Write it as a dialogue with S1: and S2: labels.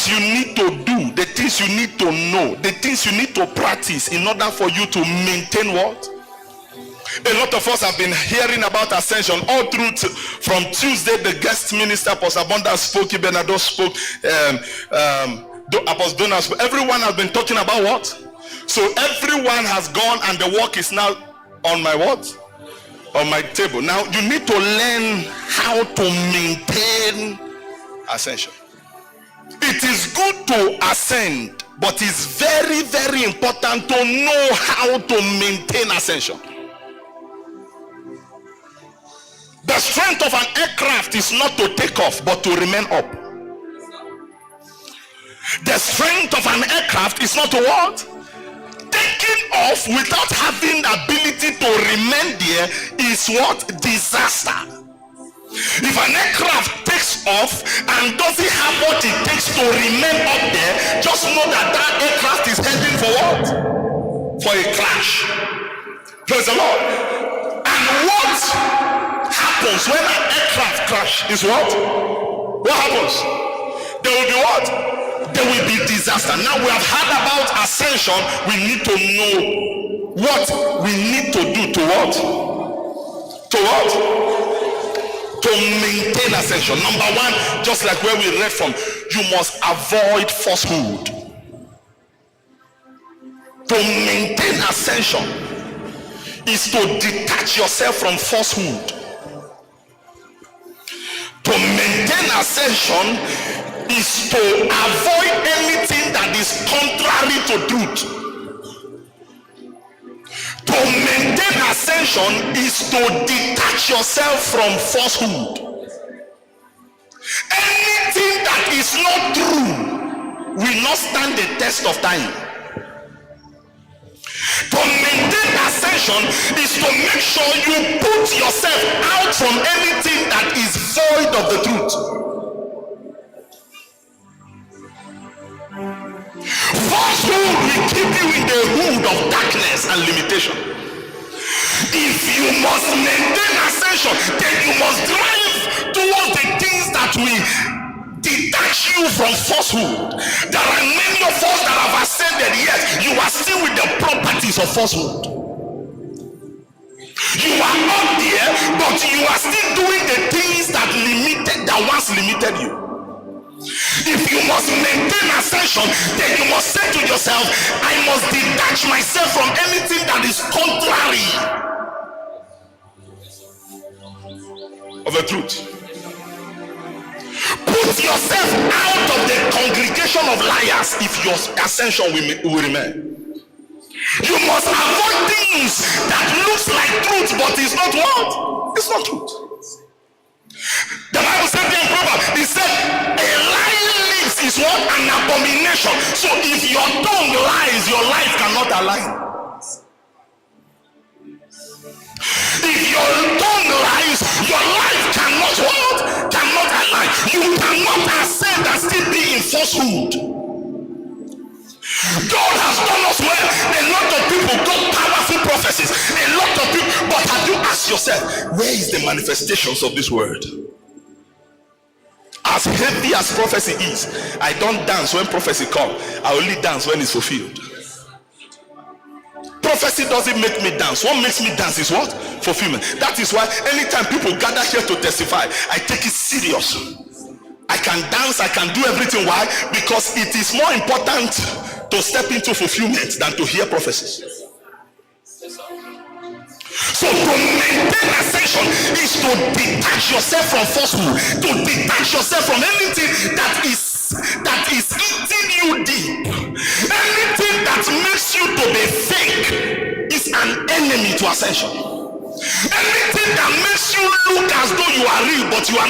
S1: things you need to do, the things you need to know, the things you need to practice in order for you to maintain what? A lot of us have been hearing about ascension all through from Tuesday. The guest minister, Apostle Abundance spoke, Ibenado spoke, Apostle Donald spoke. Everyone has been talking about what? So everyone has gone, and the work is now on my what? On my table. Now you need to learn how to maintain ascension. It is good to ascend, but it's very, very important to know how to maintain ascension. The strength of an aircraft is not to take off, but to remain up. The strength of an aircraft is not to what? Taking off without having the ability to remain there is what? Disaster. If an aircraft takes off and doesn't have what it takes to remain up there, just know that that aircraft is heading for what? For a crash. Praise the Lord. And what happens when an aircraft crash is what? What happens? There will be what? There will be disaster. Now we have heard about ascension. We need to know what we need to do to what? To what? To maintain ascension. Number one, just like where we read from, you must avoid falsehood. To maintain ascension is to detach yourself from falsehood. To maintain ascension is to avoid anything that is contrary to truth. To maintain ascension is to detach yourself from falsehood. Anything that is not true will not stand the test of time. To maintain ascension is to make sure you put yourself out from anything that is void of the truth. Falsehood will keep you in the hood of darkness and limitation. If you must maintain ascension, then you must drive towards the things that will detach you from falsehood. There are many of us that have ascended, yet you are still with the properties of falsehood. You are up there, but you are still doing the things that once limited you. If you must maintain ascension, then you must say to yourself, I must detach myself from anything that is contrary of the truth. Put yourself out of the congregation of liars if your ascension will remain. You must avoid things that looks like truth but is not what? It's not truth. The Bible said in Proverbs, it said a lying lips is what? An abomination. So if your tongue lies, your life cannot align. If your tongue lies, your life cannot what? Cannot align. You cannot ascend and still be in falsehood. God has done us well. A lot of people got powerful prophecies. A lot of people, but have you asked yourself, where is the manifestations of this word? As heavy as prophecy is, I don't dance when prophecy comes. I only dance when it's fulfilled. Prophecy doesn't make me dance. What makes me dance is what? Fulfillment. That is why anytime people gather here to testify, I take it serious. I can dance, I can do everything. Why? Because it is more important to step into fulfillment than to hear prophecies. So to maintain ascension is to detach yourself from falsehood, to detach yourself from anything that is eating you deep. Anything that makes you to be fake is an enemy to ascension. Anything that makes you look as though you are real but you are